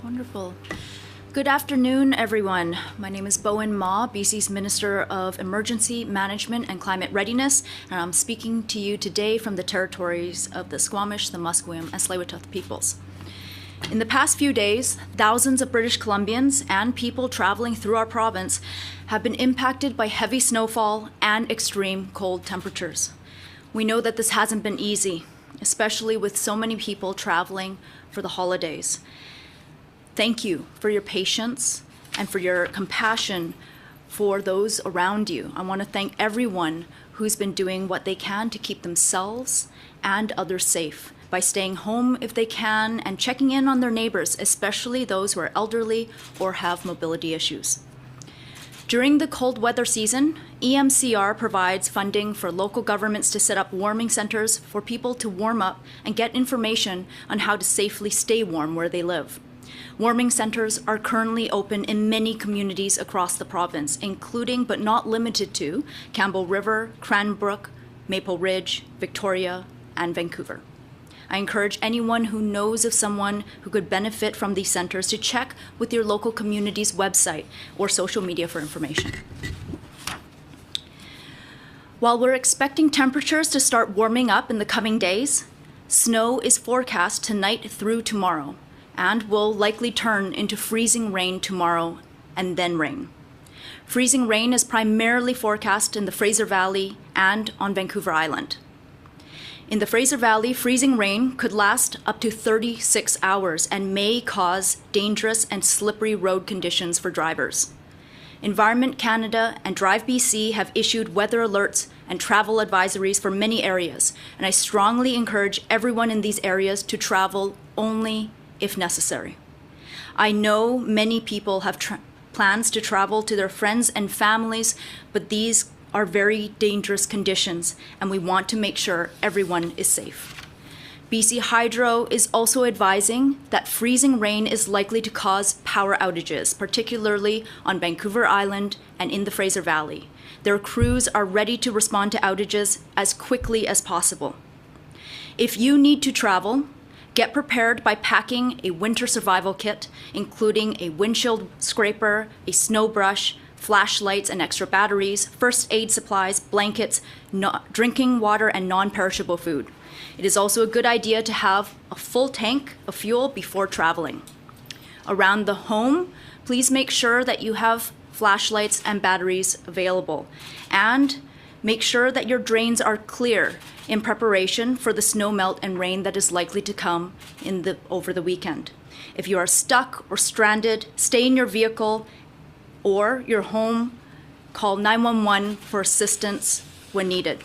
Wonderful. Good afternoon, everyone. My name is Bowen Ma, BC's Minister of Emergency Management and Climate Readiness, and I'm speaking to you today from the territories of the Squamish, the Musqueam, and Tsleil-Waututh peoples. In the past few days, thousands of British Columbians and people traveling through our province have been impacted by heavy snowfall and extreme cold temperatures. We know that this hasn't been easy, especially with so many people traveling for the holidays. Thank you for your patience and for your compassion for those around you. I want to thank everyone who's been doing what they can to keep themselves and others safe by staying home if they can and checking in on their neighbors, especially those who are elderly or have mobility issues. During the cold weather season, EMCR provides funding for local governments to set up warming centers for people to warm up and get information on how to safely stay warm where they live. Warming centers are currently open in many communities across the province, including but not limited to Campbell River, Cranbrook, Maple Ridge, Victoria, and Vancouver. I encourage anyone who knows of someone who could benefit from these centers to check with your local community's website or social media for information. While we're expecting temperatures to start warming up in the coming days, snow is forecast tonight through tomorrow and will likely turn into freezing rain tomorrow and then rain. Freezing rain is primarily forecast in the Fraser Valley and on Vancouver Island. In the Fraser Valley, freezing rain could last up to 36 hours and may cause dangerous and slippery road conditions for drivers. Environment Canada and Drive BC have issued weather alerts and travel advisories for many areas, and I strongly encourage everyone in these areas to travel only if necessary. I know many people have plans to travel to their friends and families, but these are very dangerous conditions, and we want to make sure everyone is safe. BC Hydro is also advising that freezing rain is likely to cause power outages, particularly on Vancouver Island and in the Fraser Valley. Their crews are ready to respond to outages as quickly as possible. If you need to travel, get prepared by packing a winter survival kit, including a windshield scraper, a snow brush, flashlights and extra batteries, first aid supplies, blankets, drinking water, and non-perishable food. It is also a good idea to have a full tank of fuel before traveling. Around the home, please make sure that you have flashlights and batteries available, and make sure that your drains are clear in preparation for the snow melt and rain that is likely to come over the weekend. If you are stuck or stranded, stay in your vehicle or your home. Call 911 for assistance when needed.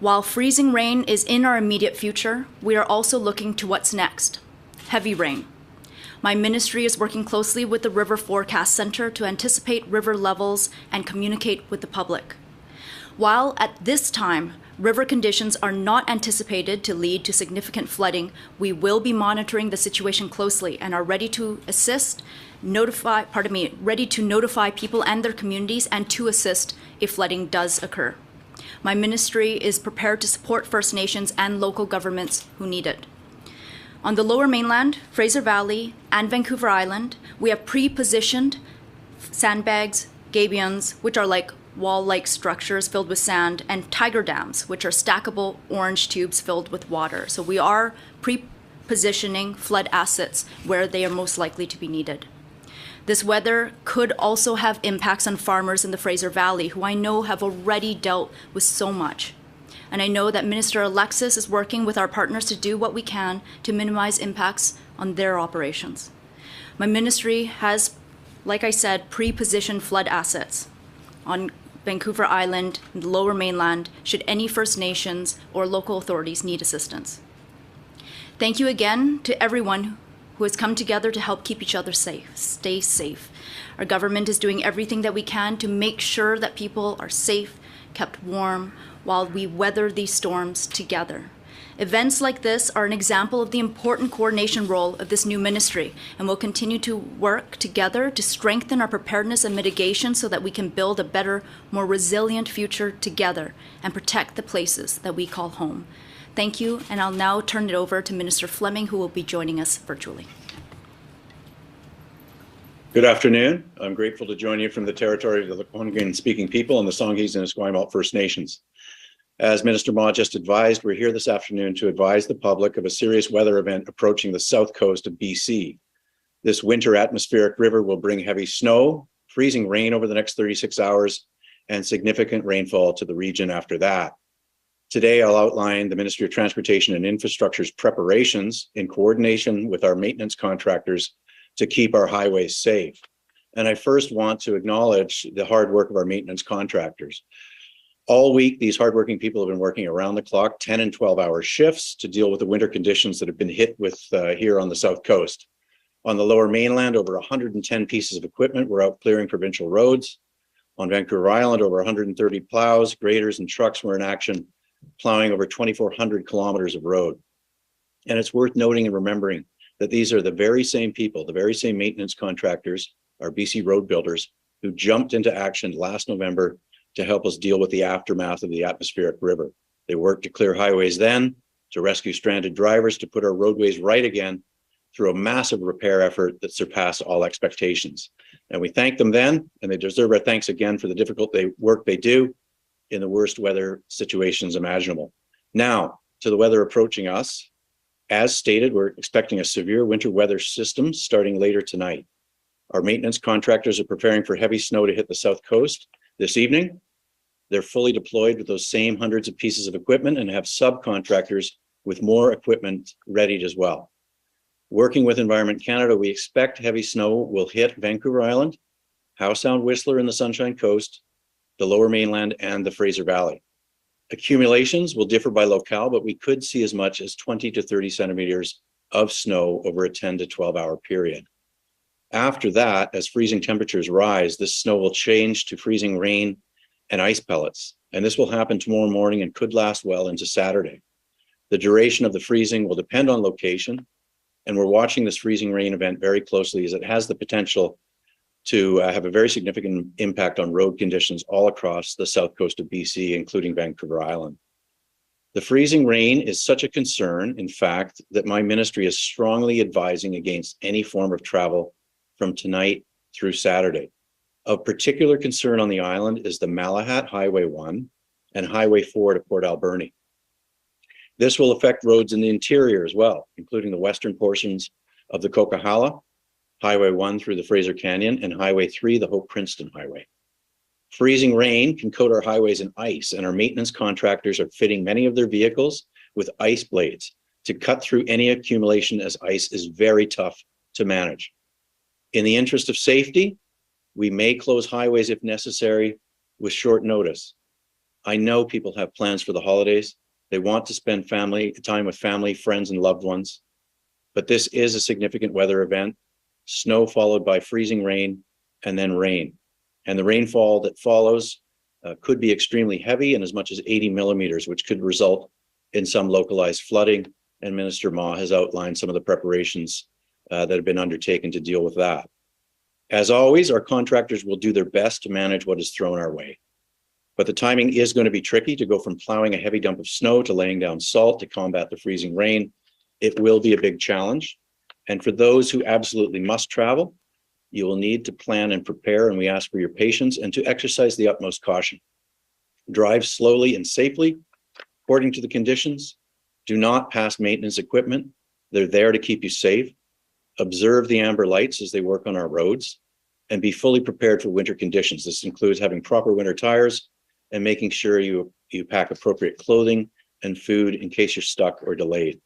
While freezing rain is in our immediate future, we are also looking to what's next: heavy rain. My ministry is working closely with the River Forecast Center to anticipate river levels and communicate with the public. While at this time, river conditions are not anticipated to lead to significant flooding, we will be monitoring the situation closely and are ready to ready to notify people and their communities and to assist if flooding does occur. My ministry is prepared to support First Nations and local governments who need it. On the Lower Mainland, Fraser Valley, and Vancouver Island, we have pre-positioned sandbags, gabions, which are like wall-like structures filled with sand, and tiger dams, which are stackable orange tubes filled with water. So we are pre-positioning flood assets where they are most likely to be needed. This weather could also have impacts on farmers in the Fraser Valley, who I know have already dealt with so much. And I know that Minister Alexis is working with our partners to do what we can to minimize impacts on their operations. My ministry has, like I said, pre-positioned flood assets on Vancouver Island and the Lower Mainland should any First Nations or local authorities need assistance. Thank you again to everyone who has come together to help keep each other safe. Stay safe. Our government is doing everything that we can to make sure that people are safe, kept warm, while we weather these storms together. Events like this are an example of the important coordination role of this new ministry, and we'll continue to work together to strengthen our preparedness and mitigation so that we can build a better, more resilient future together and protect the places that we call home. Thank you, and I'll now turn it over to Minister Fleming, who will be joining us virtually. Good afternoon. I'm grateful to join you from the territory of the Lekwungen-speaking people and the Songhees and Esquimalt First Nations. As Minister Ma just advised, we're here this afternoon to advise the public of a serious weather event approaching the south coast of BC. This winter atmospheric river will bring heavy snow, freezing rain over the next 36 hours, and significant rainfall to the region after that. Today, I'll outline the Ministry of Transportation and Infrastructure's preparations in coordination with our maintenance contractors to keep our highways safe. And I first want to acknowledge the hard work of our maintenance contractors. All week, these hardworking people have been working around the clock, 10 and 12-hour shifts to deal with the winter conditions that have been hit with here on the south coast. On the lower mainland, over 110 pieces of equipment were out clearing provincial roads. On Vancouver Island, over 130 plows, graders, and trucks were in action, plowing over 2,400 kilometers of road. And it's worth noting and remembering that these are the very same people, the very same maintenance contractors, our BC road builders, who jumped into action last November to help us deal with the aftermath of the atmospheric river. They worked to clear highways then, to rescue stranded drivers, to put our roadways right again through a massive repair effort that surpassed all expectations. And we thank them then, and they deserve our thanks again for the difficult work they do in the worst weather situations imaginable. Now, to the weather approaching us. As stated, we're expecting a severe winter weather system starting later tonight. Our maintenance contractors are preparing for heavy snow to hit the south coast this evening. They're fully deployed with those same hundreds of pieces of equipment and have subcontractors with more equipment readied as well. Working with Environment Canada, we expect heavy snow will hit Vancouver Island, Howe Sound, Whistler, and the Sunshine Coast, the lower mainland, and the Fraser Valley. Accumulations will differ by locale, but we could see as much as 20 to 30 centimeters of snow over a 10 to 12-hour period. After that, as freezing temperatures rise, this snow will change to freezing rain and ice pellets, and this will happen tomorrow morning and could last well into Saturday. The duration of the freezing will depend on location, and we're watching this freezing rain event very closely as it has the potential to have a very significant impact on road conditions all across the south coast of BC, including Vancouver Island. The freezing rain is such a concern, in fact, that my ministry is strongly advising against any form of travel from tonight through Saturday. Of particular concern on the island is the Malahat Highway 1 and Highway 4 to Port Alberni. This will affect roads in the interior as well, including the western portions of the Coquihalla, Highway 1 through the Fraser Canyon, and Highway 3, the Hope Princeton Highway. Freezing rain can coat our highways in ice, and our maintenance contractors are fitting many of their vehicles with ice blades to cut through any accumulation, as ice is very tough to manage. In the interest of safety, we may close highways if necessary with short notice. I know people have plans for the holidays. They want to spend time with family, friends, and loved ones. But this is a significant weather event. Snow followed by freezing rain, and then rain. And the rainfall that follows could be extremely heavy and as much as 80 millimeters, which could result in some localized flooding. And Minister Ma has outlined some of the preparations that have been undertaken to deal with that. As always, our contractors will do their best to manage what is thrown our way. But the timing is going to be tricky to go from plowing a heavy dump of snow to laying down salt to combat the freezing rain. It will be a big challenge. And for those who absolutely must travel, you will need to plan and prepare, and we ask for your patience and to exercise the utmost caution. Drive slowly and safely, according to the conditions. Do not pass maintenance equipment. They're there to keep you safe. Observe the amber lights as they work on our roads, and be fully prepared for winter conditions. This includes having proper winter tires and making sure you pack appropriate clothing and food in case you're stuck or delayed.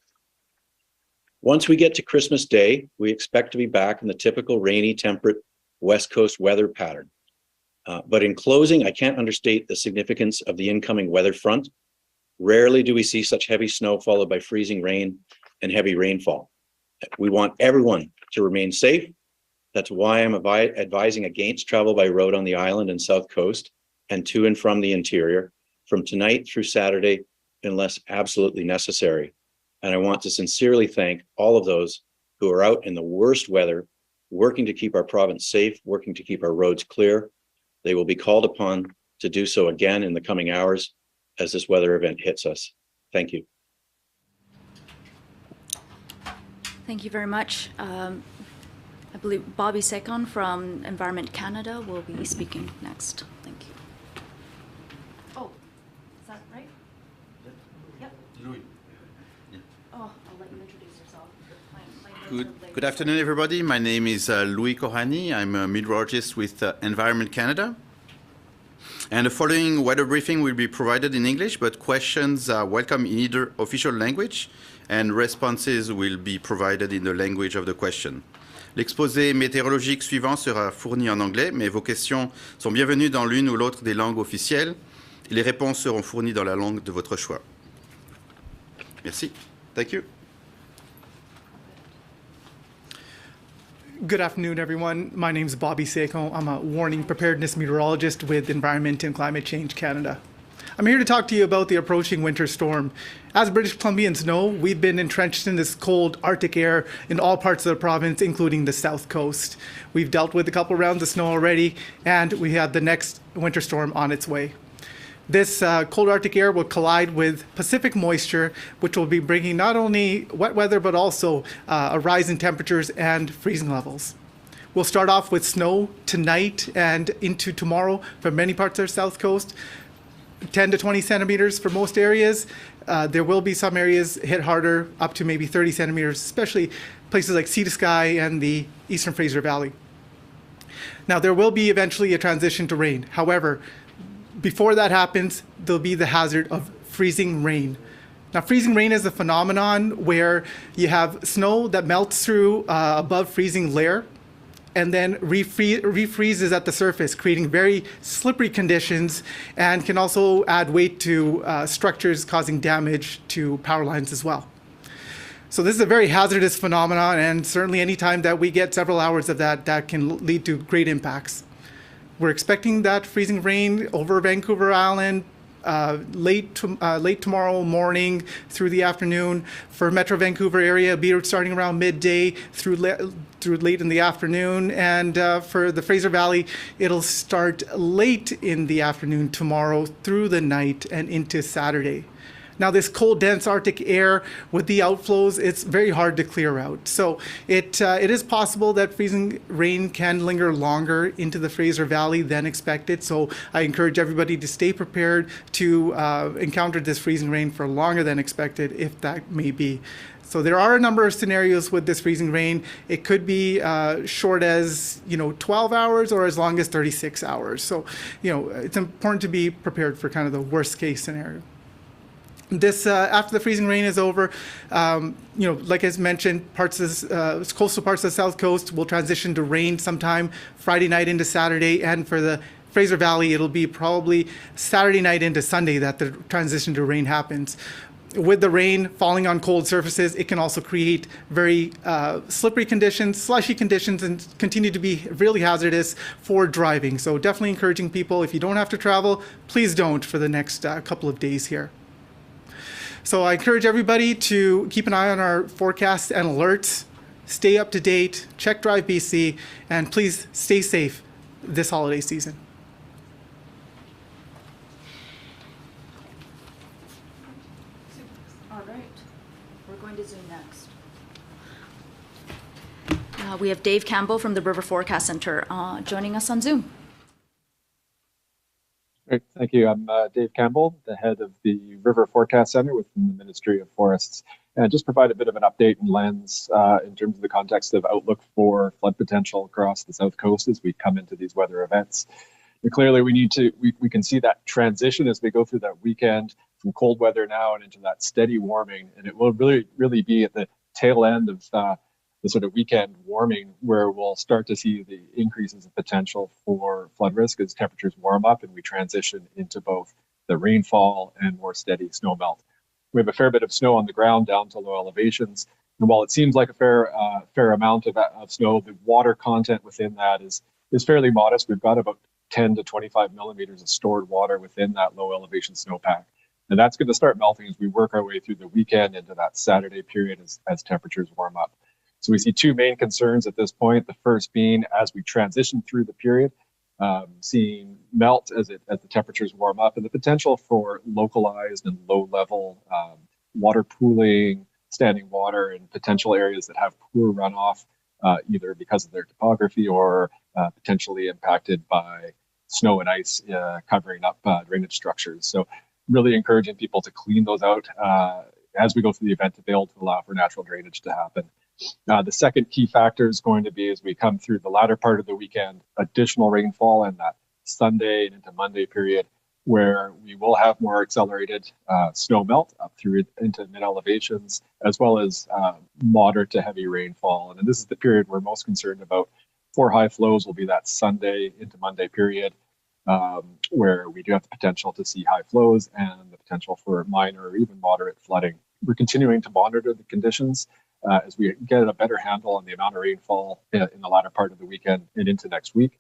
Once we get to Christmas Day, we expect to be back in the typical rainy, temperate West Coast weather pattern. But in closing, I can't understate the significance of the incoming weather front. Rarely do we see such heavy snow followed by freezing rain and heavy rainfall. We want everyone to remain safe. That's why I'm advising against travel by road on the island and south coast and to and from the interior from tonight through Saturday, unless absolutely necessary. And I want to sincerely thank all of those who are out in the worst weather, working to keep our province safe, working to keep our roads clear. They will be called upon to do so again in the coming hours as this weather event hits us. Thank you. Thank you very much. I believe Bobby Sekon from Environment Canada will be speaking next. Thank you. Oh, is that right? Yep. Louis. Oh, I'll let you introduce yourself. Good afternoon, everybody. My name is Louis Kohani. I'm a meteorologist with Environment Canada. And the following weather briefing will be provided in English, but questions are welcome in either official language, and responses will be provided in the language of the question. L'exposé météorologique suivant sera fourni en anglais, mais vos questions sont bienvenues dans l'une ou l'autre des langues officielles, et les réponses seront fournies dans la langue de votre choix. Merci. Thank you. Good afternoon, everyone. My name is Bobby Sekon. I'm a warning preparedness meteorologist with Environment and Climate Change Canada. I'm here to talk to you about the approaching winter storm. As British Columbians know, we've been entrenched in this cold Arctic air in all parts of the province, including the south coast. We've dealt with a couple rounds of snow already, and we have the next winter storm on its way. This cold Arctic air will collide with Pacific moisture, which will be bringing not only wet weather, but also a rise in temperatures and freezing levels. We'll start off with snow tonight and into tomorrow for many parts of the south coast, 10 to 20 centimeters for most areas. There will be some areas hit harder, up to maybe 30 centimeters, especially places like Sea to Sky and the Eastern Fraser Valley. Now, there will be eventually a transition to rain. However, before that happens, there'll be the hazard of freezing rain. Now, freezing rain is a phenomenon where you have snow that melts through above freezing layer and then refreezes at the surface, creating very slippery conditions, and can also add weight to structures, causing damage to power lines as well. So this is a very hazardous phenomenon, and certainly any time that we get several hours of that, that can lead to great impacts. We're expecting that freezing rain over Vancouver Island late tomorrow morning through the afternoon. For Metro Vancouver area, it'll be starting around midday through late in the afternoon. And for the Fraser Valley, it'll start late in the afternoon tomorrow through the night and into Saturday. Now, this cold, dense Arctic air with the outflows, it's very hard to clear out. So it is possible that freezing rain can linger longer into the Fraser Valley than expected. So I encourage everybody to stay prepared to encounter this freezing rain for longer than expected, if that may be. So there are a number of scenarios with this freezing rain. It could be short as 12 hours or as long as 36 hours. So it's important to be prepared for kind of the worst case scenario. This after the freezing rain is over, like I mentioned, coastal parts of the south coast will transition to rain sometime Friday night into Saturday, and for the Fraser Valley, it'll be probably Saturday night into Sunday that the transition to rain happens. With the rain falling on cold surfaces, it can also create very slippery conditions, slushy conditions, and continue to be really hazardous for driving. So definitely encouraging people, if you don't have to travel, please don't for the next couple of days here. So I encourage everybody to keep an eye on our forecasts and alerts, stay up to date, check Drive BC, and please stay safe this holiday season. All right, we're going to Zoom next. We have Dave Campbell from the River Forecast Center joining us on Zoom. Great, thank you. I'm Dave Campbell, the head of the River Forecast Center within the Ministry of Forests. And just provide a bit of an update and lens in terms of the context of outlook for flood potential across the South Coast as we come into these weather events. And clearly, we can see that transition as we go through that weekend from cold weather now and into that steady warming. And it will really be at the tail end of the sort of weekend warming where we'll start to see the increases of potential for flood risk as temperatures warm up and we transition into both the rainfall and more steady snow melt. We have a fair bit of snow on the ground down to low elevations. And while it seems like a fair amount of snow, the water content within that is fairly modest. We've got about 10 to 25 millimeters of stored water within that low elevation snowpack. And that's going to start melting as we work our way through the weekend into that Saturday period as temperatures warm up. So we see two main concerns at this point. The first being as we transition through the period, seeing melt as the temperatures warm up, and the potential for localized and low-level water pooling, standing water in potential areas that have poor runoff either because of their topography or potentially impacted by snow and ice covering up drainage structures. So really encouraging people to clean those out as we go through the event to be able to allow for natural drainage to happen. The second key factor is going to be, as we come through the latter part of the weekend, additional rainfall in that Sunday and into Monday period, where we will have more accelerated snow melt up through into mid elevations, as well as moderate to heavy rainfall. And this is the period we're most concerned about. For high flows will be that Sunday into Monday period, where we do have the potential to see high flows and the potential for minor or even moderate flooding. We're continuing to monitor the conditions as we get a better handle on the amount of rainfall in the latter part of the weekend and into next week.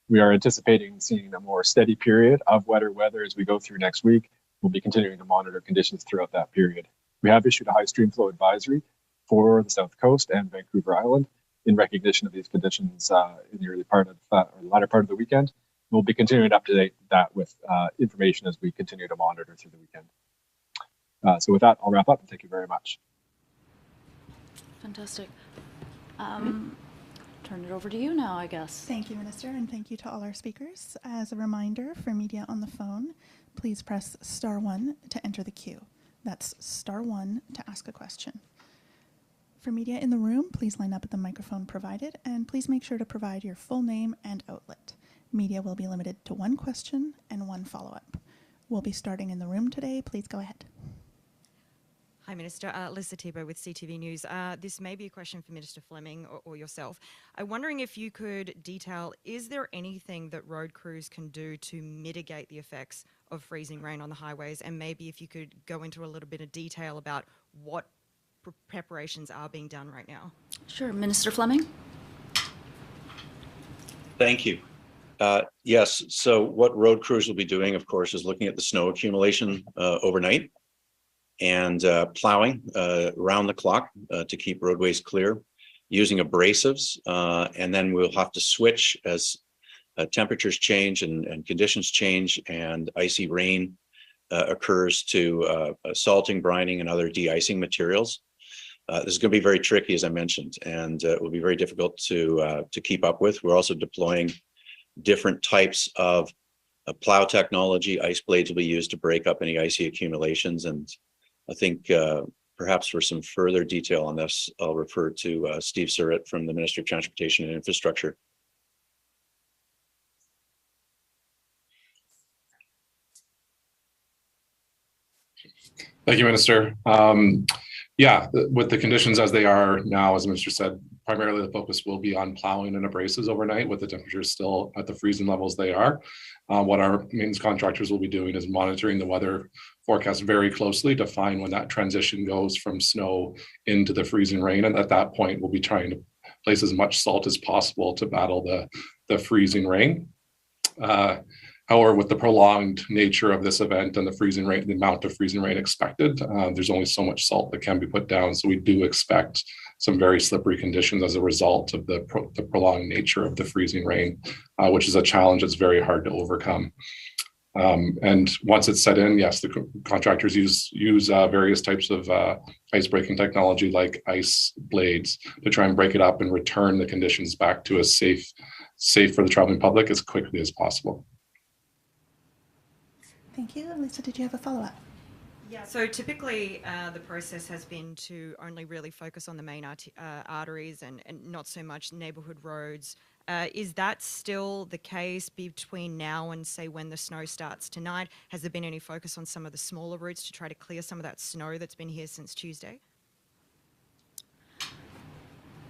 We are anticipating seeing a more steady period of wetter weather as we go through next week. We'll be continuing to monitor conditions throughout that period. We have issued a high stream flow advisory for the South Coast and Vancouver Island in recognition of these conditions in the early part of or latter part of the weekend. We'll be continuing to update that with information as we continue to monitor through the weekend. So with that, I'll wrap up and thank you very much. Fantastic. Turn it over to you now, I guess. Thank you, Minister, and thank you to all our speakers. As a reminder for media on the phone, please press *1 to enter the queue. That's *1 to ask a question. For media in the room, please line up at the microphone provided, and please make sure to provide your full name and outlet. Media will be limited to one question and one follow-up. We'll be starting in the room today. Please go ahead. Hi, Minister. Lisa Tebow with CTV News. This may be a question for Minister Fleming or yourself. I'm wondering if you could detail, is there anything that road crews can do to mitigate the effects of freezing rain on the highways? And maybe if you could go into a little bit of detail about what preparations are being done right now. Sure. Minister Fleming? Thank you. Yes, so what road crews will be doing, of course, is looking at the snow accumulation overnight and plowing around the clock to keep roadways clear, using abrasives, and then we'll have to switch as temperatures change and conditions change and icy rain occurs to salting, brining, and other de-icing materials. This is going to be very tricky, as I mentioned, and it will be very difficult to keep up with. We're also deploying different types of plow technology. Ice blades will be used to break up any icy accumulations. And I think perhaps for some further detail on this, I'll refer to Steve Surratt from the Ministry of Transportation and Infrastructure. Thank you, Minister. Yeah, with the conditions as they are now, as the Minister said, primarily the focus will be on plowing and abrasives overnight with the temperatures still at the freezing levels they are. What our maintenance contractors will be doing is monitoring the weather forecast very closely to find when that transition goes from snow into the freezing rain. And at that point, we'll be trying to place as much salt as possible to battle the freezing rain. However, with the prolonged nature of this event and the freezing rain, the amount of freezing rain expected, there's only so much salt that can be put down. So we do expect some very slippery conditions as a result of the prolonged nature of the freezing rain, which is a challenge that's very hard to overcome. And once it's set in, yes, the contractors use various types of ice breaking technology like ice blades to try and break it up and return the conditions back to a safe for the traveling public as quickly as possible. Thank you. Lisa, did you have a follow-up? Yeah, so typically the process has been to only really focus on the main arteries and not so much neighbourhood roads. Is that still the case between now and, say, when the snow starts tonight? Has there been any focus on some of the smaller routes to try to clear some of that snow that's been here since Tuesday?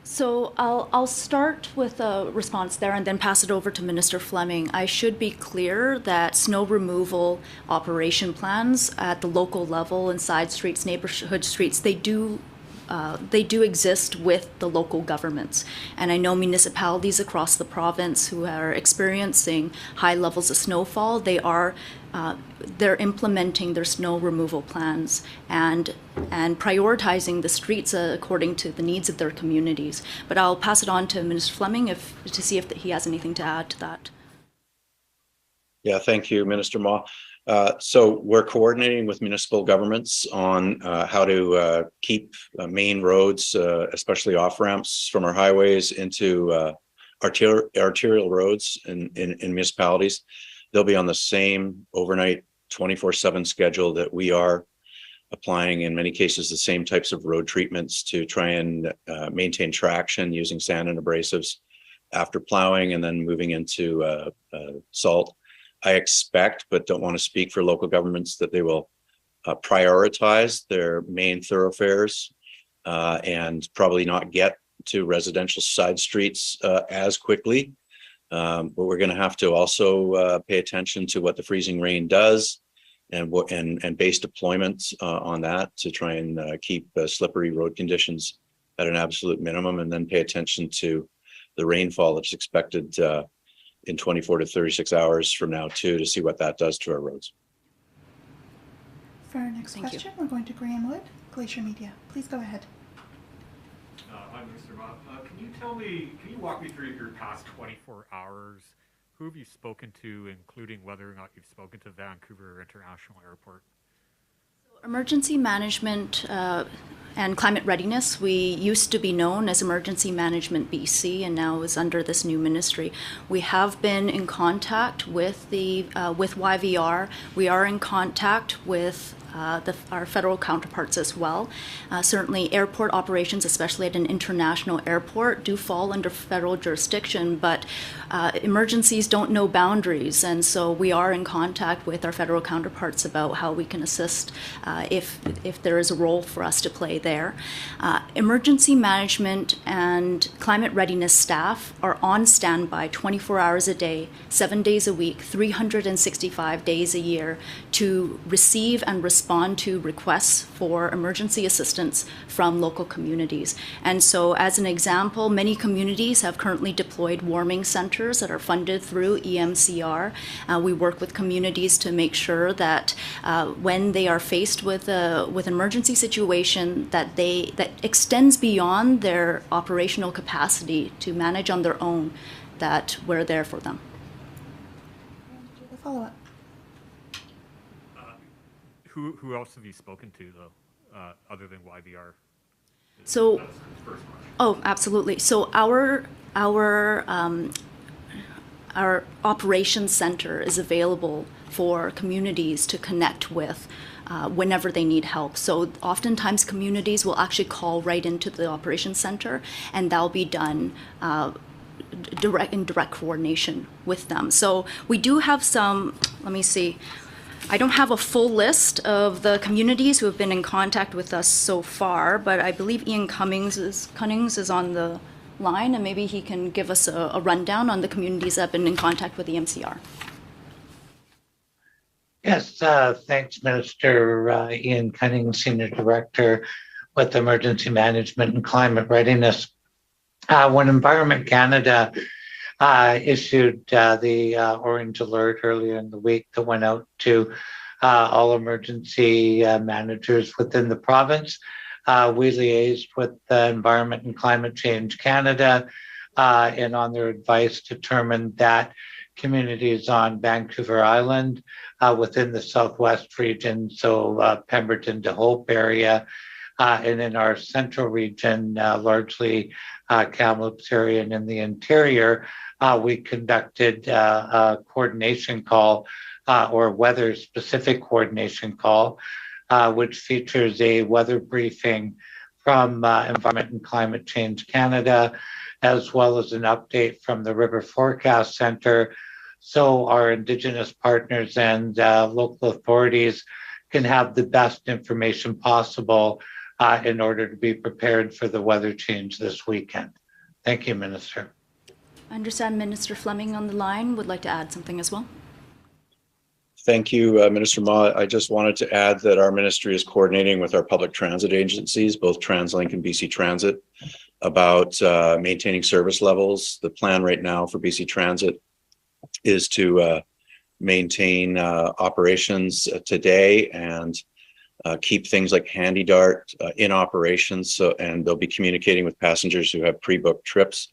So I'll start with a response there and then pass it over to Minister Fleming. I should be clear that snow removal operation plans at the local level in side streets, neighborhood streets, they do exist with the local governments. And I know municipalities across the province who are experiencing high levels of snowfall, they're implementing their snow removal plans and prioritizing the streets according to the needs of their communities. But I'll pass it on to Minister Fleming to see if he has anything to add to that. Yeah, thank you, Minister Ma. So we're coordinating with municipal governments on how to keep main roads, especially off ramps from our highways into arterial roads in municipalities. They'll be on the same overnight 24/7 schedule that we are, applying in many cases the same types of road treatments to try and maintain traction using sand and abrasives after plowing and then moving into salt. I expect, but don't want to speak for local governments, that they will prioritize their main thoroughfares and probably not get to residential side streets as quickly. But we're going to have to also pay attention to what the freezing rain does and base deployments on that to try and keep slippery road conditions at an absolute minimum, and then pay attention to the rainfall that's expected in 24 to 36 hours from now too, to see what that does to our roads. For our next question, we're going to Graham Wood, Glacier Media. Please go ahead. Hi, Mr. Ma. Can you walk me through your past 24 hours? Who have you spoken to, including whether or not you've spoken to Vancouver International Airport? Emergency management and climate readiness, we used to be known as Emergency Management BC, and now is under this new ministry. We have been in contact with with YVR. We are in contact with our federal counterparts as well. Certainly airport operations, especially at an international airport, do fall under federal jurisdiction, but emergencies don't know boundaries, and so we are in contact with our federal counterparts about how we can assist if there is a role for us to play there. Emergency management and climate readiness staff are on standby 24 hours a day, 7 days a week, 365 days a year to receive and respond to requests for emergency assistance from local communities. And so, as an example, many communities have currently deployed warming centers that are funded through EMCR. We work with communities to make sure that when they are faced with an emergency situation that extends beyond their operational capacity to manage on their own, that we're there for them. Follow-up. Who else have you spoken to, though, other than YVR? So, That's the first question. oh, absolutely. So our operations center is available for communities to connect with whenever they need help. So oftentimes communities will actually call right into the operations center, and that'll be done in direct coordination with them. So we do have some, let me see, I don't have a full list of the communities who have been in contact with us so far, but I believe Ian Cummings is on the line, and maybe he can give us a rundown on the communities that have been in contact with the MCR. Yes, thanks, Minister. Ian Cummings, Senior Director with Emergency Management and Climate Readiness. When Environment Canada issued the orange alert earlier in the week that went out to all emergency managers within the province, we liaised with Environment and Climate Change Canada and on their advice determined that communities on Vancouver Island within the Southwest region, so Pemberton to Hope area, and in our central region, largely Kamloops area and in the interior, we conducted a coordination call or weather-specific coordination call, which features a weather briefing from Environment and Climate Change Canada, as well as an update from the River Forecast Center, so our Indigenous partners and local authorities can have the best information possible in order to be prepared for the weather change this weekend. Thank you, Minister. I understand Minister Fleming on the line would like to add something as well. Thank you, Minister Ma. I just wanted to add that our ministry is coordinating with our public transit agencies, both TransLink and BC Transit, about maintaining service levels. The plan right now for BC Transit is to maintain operations today and keep things like Handy Dart in operations. So, and they'll be communicating with passengers who have pre-booked trips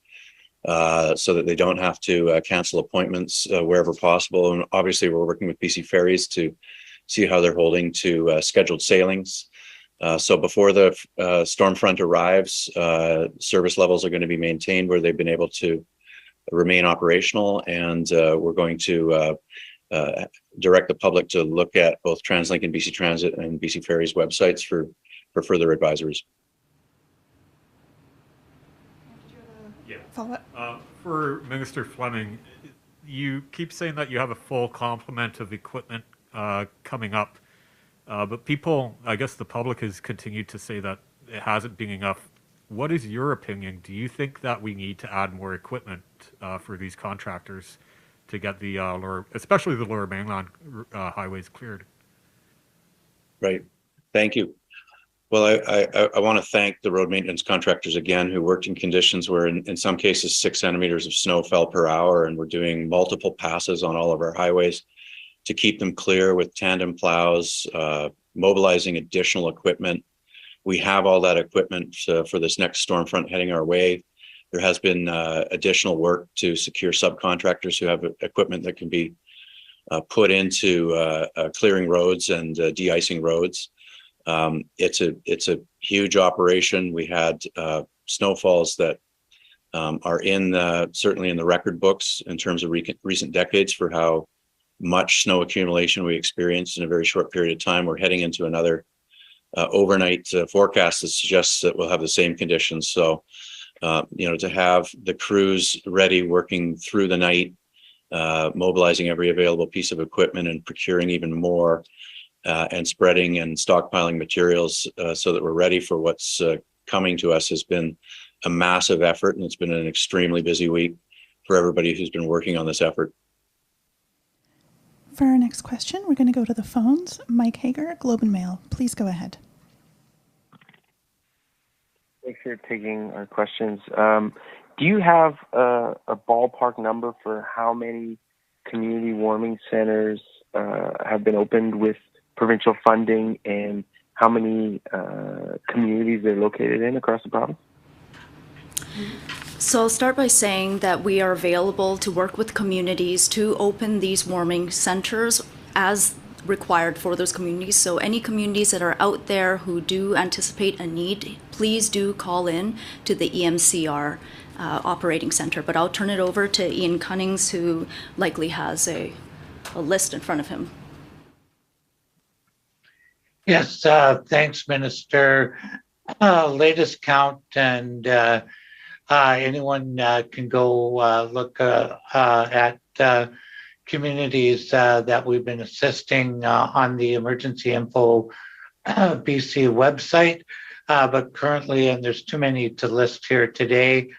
so that they don't have to cancel appointments wherever possible. And obviously, we're working with BC Ferries to see how they're holding to scheduled sailings. So before the storm front arrives, service levels are going to be maintained where they've been able to remain operational, and we're going to direct the public to look at both TransLink and BC Transit and BC Ferries websites for further advisories. Yeah. Follow-up? For Minister Fleming, you keep saying that you have a full complement of equipment coming up, but people, I guess the public has continued to say that it hasn't been enough. What is your opinion? Do you think that we need to add more equipment for these contractors to get the lower, especially the lower mainland highways cleared? Right. Thank you. Well, I want to thank the road maintenance contractors again, who worked in conditions where in some cases 6 centimeters of snow fell per hour, and we're doing multiple passes on all of our highways to keep them clear with tandem plows, mobilizing additional equipment. We have all that equipment for this next storm front heading our way. There has been additional work to secure subcontractors who have equipment that can be put into clearing roads and de-icing roads. It's a huge operation. We had snowfalls that are certainly in the record books in terms of recent decades for how much snow accumulation we experienced in a very short period of time. We're heading into another overnight forecast that suggests that we'll have the same conditions. So, to have the crews ready, working through the night, mobilizing every available piece of equipment and procuring even more, and spreading and stockpiling materials so that we're ready for what's coming to us has been a massive effort, and it's been an extremely busy week for everybody who's been working on this effort. For our next question, we're going to go to the phones. Mike Hager, Globe and Mail. Please go ahead. Thanks for taking our questions. Do you have a ballpark number for how many community warming centers have been opened with provincial funding, and how many communities they're located in across the province? So I'll start by saying that we are available to work with communities to open these warming centers as required for those communities. So any communities that are out there who do anticipate a need, please do call in to the EMCR operating center. But I'll turn it over to Ian Cunnings, who likely has a list in front of him. Yes, thanks, Minister. Latest count, and anyone can go look at communities that we've been assisting on the Emergency Info BC website. But currently, and there's too many to list here today,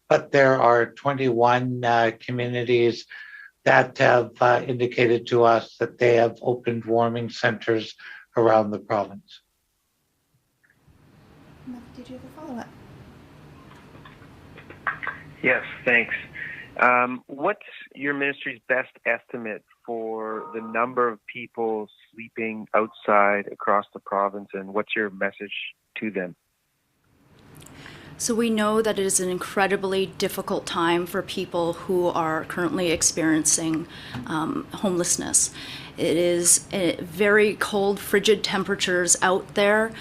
but there are 21 communities that have indicated to us that they have opened warming centers around the province. Did you have a follow-up? Yes, thanks. What's your ministry's best estimate for the number of people sleeping outside across the province, and what's your message to them? So we know that it is an incredibly difficult time for people who are currently experiencing homelessness. It is very cold, frigid temperatures out there.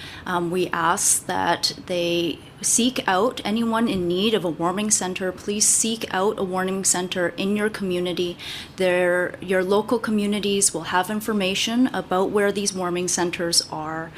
We ask that they seek out anyone in need of a warming center. Please seek out a warming center in your community. Your local communities will have information about where these warming centers are.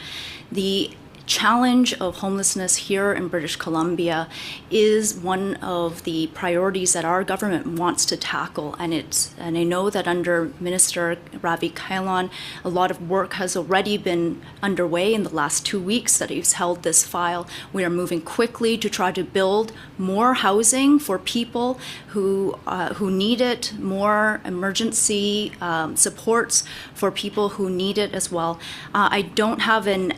The challenge of homelessness here in British Columbia is one of the priorities that our government wants to tackle, and I know that under Minister Ravi Kahlon, a lot of work has already been underway in the last 2 weeks that he's held this file. We are moving quickly to try to build more housing for people who need it, more emergency supports for people who need it as well. I don't have an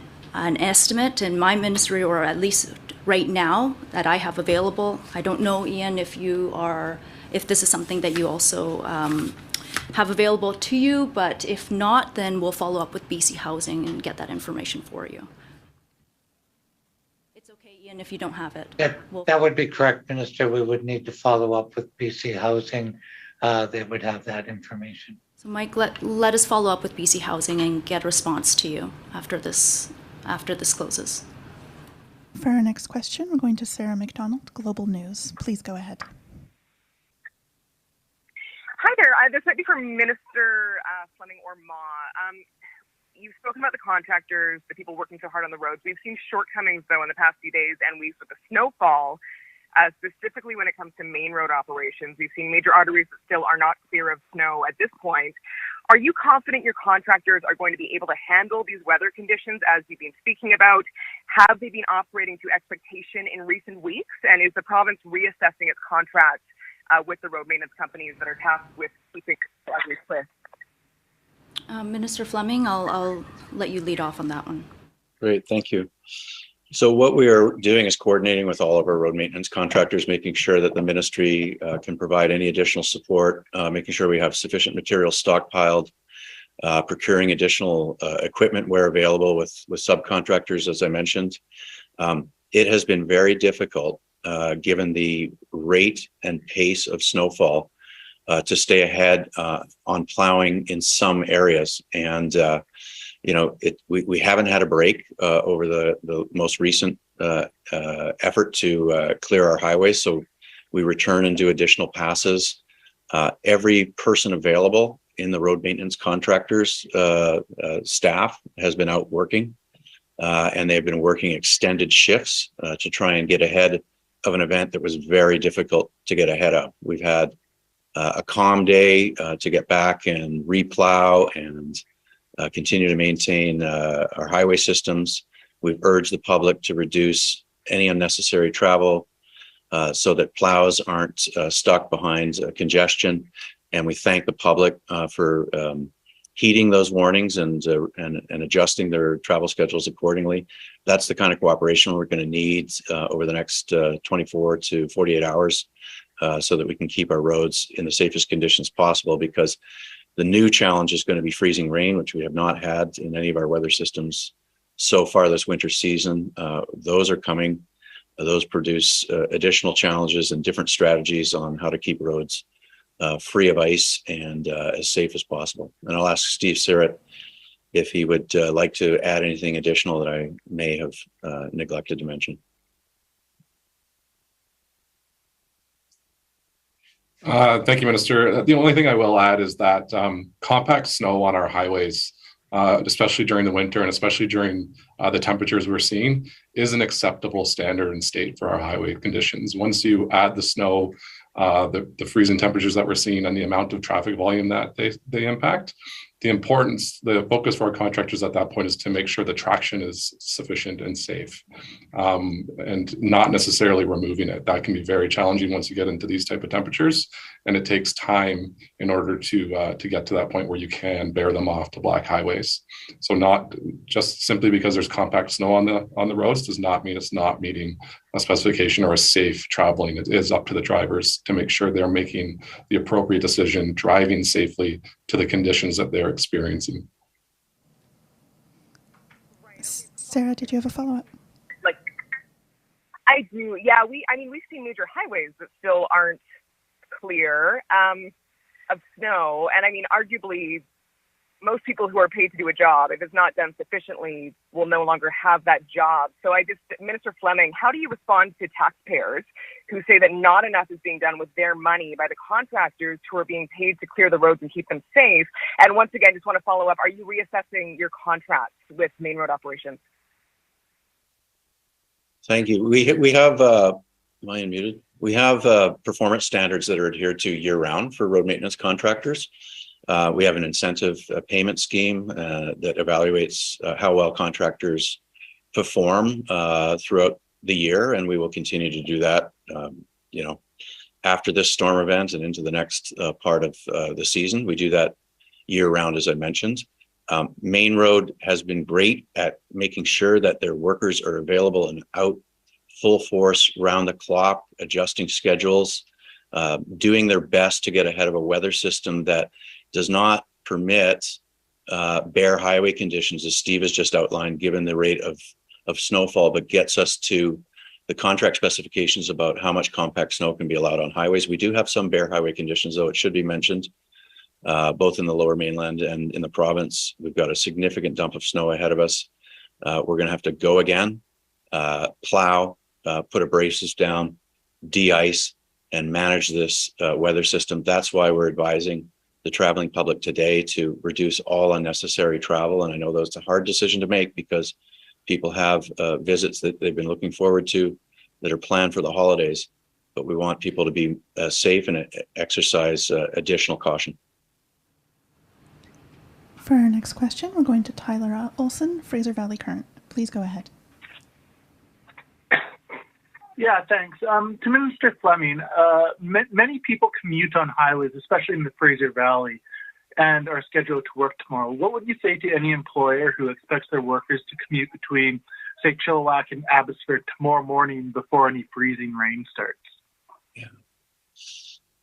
estimate in my ministry, or at least right now that I have available. I don't know, Ian, if this is something that you also have available to you, but if not, then we'll follow up with BC Housing and get that information for you. It's okay, Ian, if you don't have it. That would be correct, Minister. We would need to follow up with BC Housing. They would have that information. So Mike, let us follow up with BC Housing and get a response to you after this closes. For our next question, we're going to Sarah McDonald, Global News. Please go ahead. Hi there. This might be for Minister Fleming or Ma. You've spoken about the contractors, the people working so hard on the roads. We've seen shortcomings, though, in the past few days, and with the snowfall, specifically when it comes to main road operations. We've seen major arteries that still are not clear of snow at this point. Are you confident your contractors are going to be able to handle these weather conditions as you've been speaking about? Have they been operating to expectation in recent weeks? And is the province reassessing its contract with the road maintenance companies that are tasked with keeping arteries clear? Minister Fleming, I'll let you lead off on that one. Great, thank you. So what we are doing is coordinating with all of our road maintenance contractors, making sure that the ministry can provide any additional support, making sure we have sufficient material stockpiled, procuring additional equipment where available with subcontractors, as I mentioned. It has been very difficult, given the rate and pace of snowfall, to stay ahead on plowing in some areas. And we haven't had a break over the most recent effort to clear our highways. So we return and do additional passes. Every person available in the road maintenance contractors staff has been out working, and they've been working extended shifts to try and get ahead of an event that was very difficult to get ahead of. We've had a calm day to get back and replow and continue to maintain our highway systems. We've urged the public to reduce any unnecessary travel so that plows aren't stuck behind congestion. And we thank the public for heeding those warnings and adjusting their travel schedules accordingly. That's the kind of cooperation we're going to need over the next 24 to 48 hours so that we can keep our roads in the safest conditions possible, because the new challenge is going to be freezing rain, which we have not had in any of our weather systems so far this winter season. Those are coming. Those produce additional challenges and different strategies on how to keep roads free of ice and as safe as possible. And I'll ask Steve Sirrett if he would like to add anything additional that I may have neglected to mention. Thank you, Minister. The only thing I will add is that compact snow on our highways, especially during the winter and especially during the temperatures we're seeing, is an acceptable standard and state for our highway conditions. Once you add the snow, the freezing temperatures that we're seeing and the amount of traffic volume that they impact, the focus for our contractors at that point is to make sure the traction is sufficient and safe, and not necessarily removing it. That can be very challenging once you get into these type of temperatures, and it takes time in order to get to that point where you can bear them off to black highways. So not just simply because there's compact snow on the roads does not mean it's not meeting a specification or a safe traveling. It is up to the drivers to make sure they're making the appropriate decision, driving safely to the conditions that they're experiencing. Sarah, did you have a follow-up? I do. Yeah, we've seen major highways that still aren't clear of snow. And arguably, most people who are paid to do a job, if it's not done sufficiently, will no longer have that job. So Minister Fleming, how do you respond to taxpayers who say that not enough is being done with their money by the contractors who are being paid to clear the roads and keep them safe? And once again, just want to follow up, are you reassessing your contracts with main road operations? Thank you. We have, am I unmuted? We have performance standards that are adhered to year round for road maintenance contractors. We have an incentive payment scheme that evaluates how well contractors perform throughout the year, and we will continue to do that, after this storm event and into the next part of the season. We do that year round, as I mentioned. Main Road has been great at making sure that their workers are available and out full force round the clock, adjusting schedules, doing their best to get ahead of a weather system that does not permit bare highway conditions, as Steve has just outlined, given the rate of of snowfall, but gets us to the contract specifications about how much compact snow can be allowed on highways. We do have some bare highway conditions, though. It should be mentioned, both in the lower mainland and in the province. We've got a significant dump of snow ahead of us. We're going to have to go again, plow, put abrasives down, de-ice, and manage this weather system. That's why we're advising the traveling public today to reduce all unnecessary travel. And I know that's a hard decision to make because people have visits that they've been looking forward to that are planned for the holidays, but we want people to be safe and exercise additional caution. For our next question, we're going to Tyler Olson, Fraser Valley Current. Please go ahead. Yeah, thanks. To Minister Fleming, many people commute on highways, especially in the Fraser Valley, and are scheduled to work tomorrow. What would you say to any employer who expects their workers to commute between, say, Chilliwack and Abbotsford tomorrow morning before any freezing rain starts?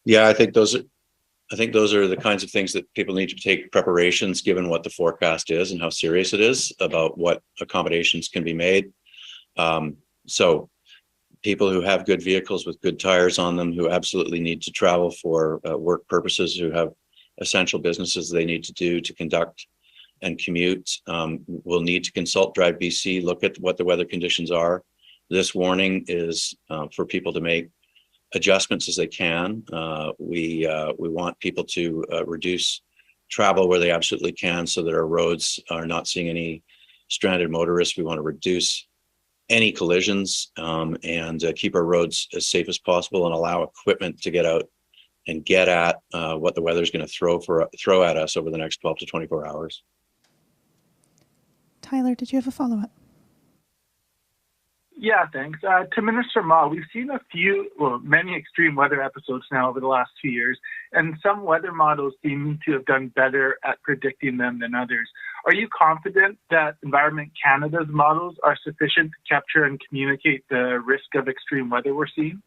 Yeah, I think those are the kinds of things that people need to take preparations, given what the forecast is and how serious it is about what accommodations can be made. So people who have good vehicles with good tires on them, who absolutely need to travel for work purposes, who have essential businesses they need to do to conduct and commute, will need to consult Drive BC, look at what the weather conditions are. This warning is for people to make adjustments as they can. We want people to reduce travel where they absolutely can so that our roads are not seeing any stranded motorists. We want to reduce any collisions and keep our roads as safe as possible and allow equipment to get out and get at what the weather is going to throw at us over the next 12 to 24 hours. Tyler, did you have a follow-up? Yeah, thanks. To Minister Ma, we've seen many extreme weather episodes now over the last 2 years, and some weather models seem to have done better at predicting them than others. Are you confident that Environment Canada's models are sufficient to capture and communicate the risk of extreme weather we're seeing?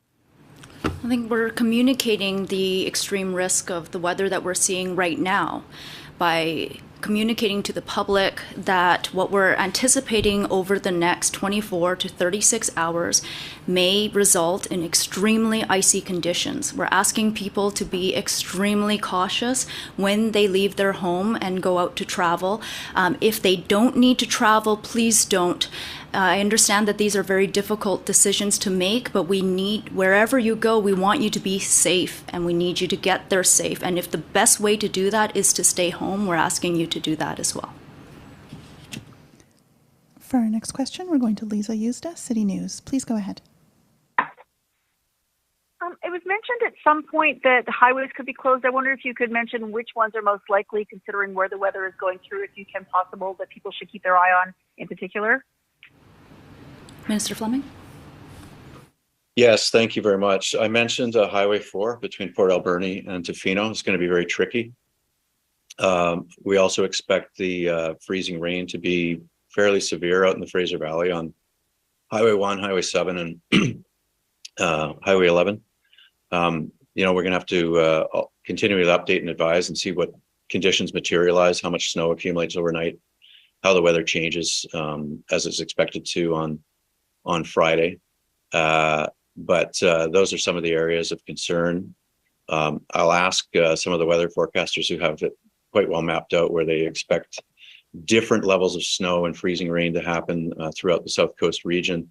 I think we're communicating the extreme risk of the weather that we're seeing right now by communicating to the public that what we're anticipating over the next 24 to 36 hours may result in extremely icy conditions. We're asking people to be extremely cautious when they leave their home and go out to travel. If they don't need to travel, please don't. I understand that these are very difficult decisions to make, but wherever you go, we want you to be safe and we need you to get there safe. And if the best way to do that is to stay home, we're asking you to do that as well. For our next question, we're going to Lisa Eusda, City News. Please go ahead. It was mentioned at some point that the highways could be closed. I wonder if you could mention which ones are most likely, considering where the weather is going through, if you can possible, that people should keep their eye on in particular. Minister Fleming? Yes, thank you very much. I mentioned Highway 4 between Port Alberni and Tofino. It's going to be very tricky. We also expect the freezing rain to be fairly severe out in the Fraser Valley on Highway 1, Highway 7, and Highway 11. We're going to have to continually update and advise and see what conditions materialize, how much snow accumulates overnight, how the weather changes as it's expected to on Friday. But those are some of the areas of concern. I'll ask some of the weather forecasters who have it quite well mapped out where they expect different levels of snow and freezing rain to happen throughout the South Coast region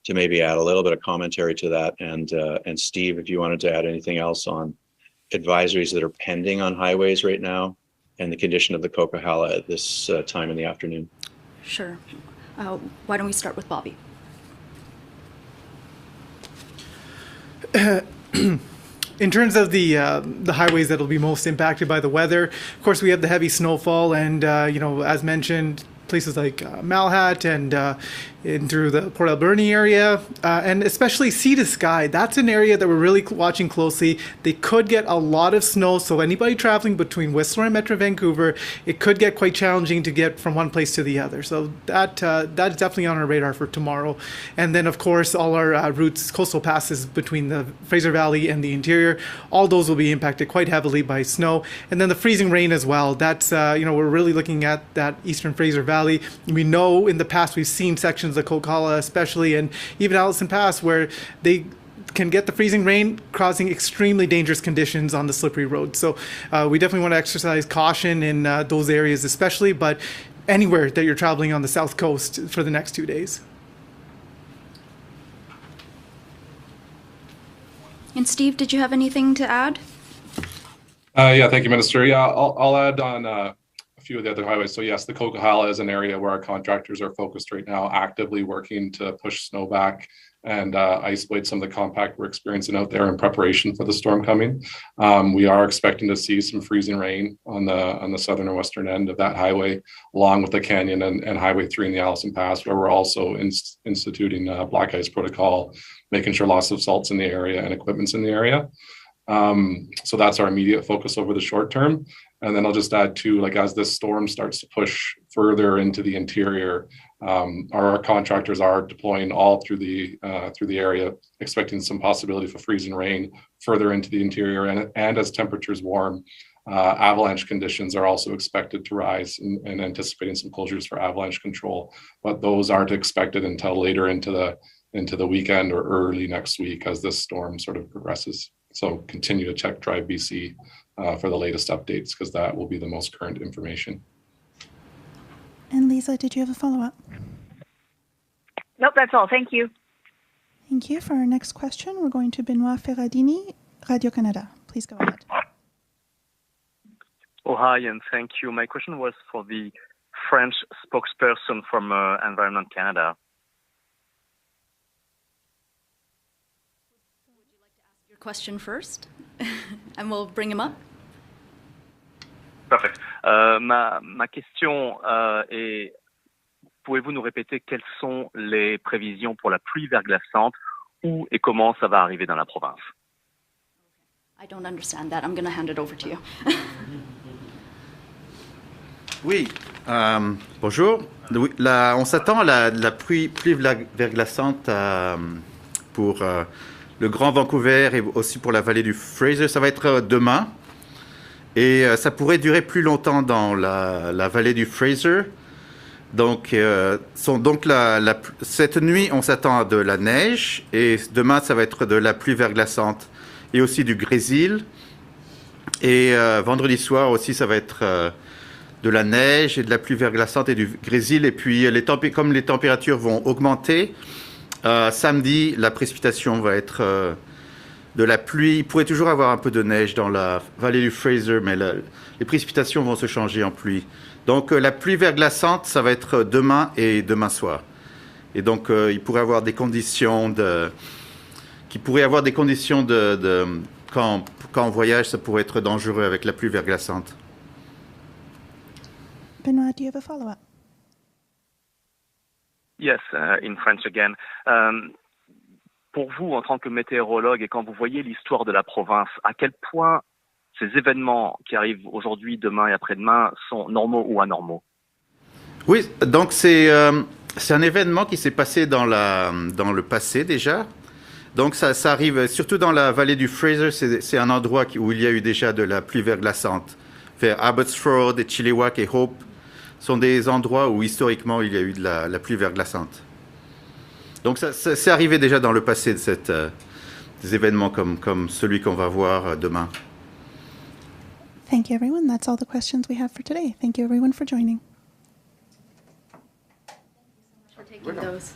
to maybe add a little bit of commentary to that. And Steve, if you wanted to add anything else on advisories that are pending on highways right now and the condition of the Coquihalla at this time in the afternoon. Sure. Why don't we start with Bobby? In terms of the highways that will be most impacted by the weather, of course, we have the heavy snowfall and, as mentioned, places like Malhat and in through the Port Alberni area, and especially Sea to Sky. That's an area that we're really watching closely. They could get a lot of snow, so anybody traveling between Whistler and Metro Vancouver, it could get quite challenging to get from one place to the other. So that's definitely on our radar for tomorrow. And then, of course, all our routes, coastal passes between the Fraser Valley and the interior, all those will be impacted quite heavily by snow. And then the freezing rain as well. That's, we're really looking at that eastern Fraser Valley Valley. We know in the past we've seen sections of Coquihalla especially, and even Allison Pass, where they can get the freezing rain, causing extremely dangerous conditions on the slippery road. So we definitely want to exercise caution in those areas especially, but anywhere that you're traveling on the south coast for the next 2 days. And Steve, did you have anything to add? Yeah, thank you, Minister. Yeah, I'll add on a few of the other highways. So yes, the Coquihalla is an area where our contractors are focused right now, actively working to push snow back and isolate some of the compact we're experiencing out there in preparation for the storm coming. We are expecting to see some freezing rain on the southern and western end of that highway, along with the canyon and Highway 3 in the Allison Pass, where we're also instituting a black ice protocol, making sure lots of salt's in the area and equipment's in the area. So that's our immediate focus over the short term. And then I'll just add too, like as this storm starts to push further into the interior, our contractors are deploying all through the area, expecting some possibility for freezing rain further into the interior. And as temperatures warm, avalanche conditions are also expected to rise, and anticipating some closures for avalanche control. But those aren't expected until later into the weekend or early next week as this storm sort of progresses. So continue to check Drive BC for the latest updates, because that will be the most current information. And Lisa, did you have a follow-up? Nope, that's all. Thank you. Thank you. For our next question, we're going to Benoit Ferradini, Radio-Canada. Please go ahead. Oh, hi, and thank you. My question was for the French spokesperson from Environment Canada. Would you like to ask your question first? And we'll bring him up. Parfait. Ma question est, pouvez-vous nous répéter quelles sont les prévisions pour la pluie verglaçante, où et comment ça va arriver dans la province? I don't understand that. I'm going to hand it over to you. Oui, bonjour. On s'attend à la pluie verglaçante pour le Grand Vancouver et aussi pour la vallée du Fraser. Ça va être demain. Et ça pourrait durer plus longtemps dans la vallée du Fraser. Donc, cette nuit, on s'attend à de la neige. Et demain, ça va être de la pluie verglaçante et aussi du grésil. Et vendredi soir aussi, ça va être de la neige et de la pluie verglaçante et du grésil. Et puis, comme les températures vont augmenter, samedi, la précipitation va être de la pluie. Il pourrait toujours avoir un peu de neige dans la vallée du Fraser, mais les précipitations vont se changer en pluie. Donc, la pluie verglaçante, ça va être demain et demain soir. Et donc, il pourrait avoir des conditions quand on voyage, ça pourrait être dangereux avec la pluie verglaçante. Benoit, do you have a follow-up? Yes, in French again. Pour vous, en tant que météorologue, et quand vous voyez l'histoire de la province, à quel point ces événements qui arrivent aujourd'hui, demain et après-demain sont normaux ou anormaux? Oui, donc c'est un événement qui s'est passé dans le passé déjà. Donc ça arrive surtout dans la vallée du Fraser, c'est un endroit où il y a eu déjà de la pluie verglaçante. Vers Abbotsford et Chilliwack et Hope sont des endroits où historiquement il y a eu de la pluie verglaçante. Donc c'est arrivé déjà dans le passé des événements comme celui qu'on va voir demain. Thank you, everyone. That's all the questions we have for today. Thank you, everyone, for joining. For taking those.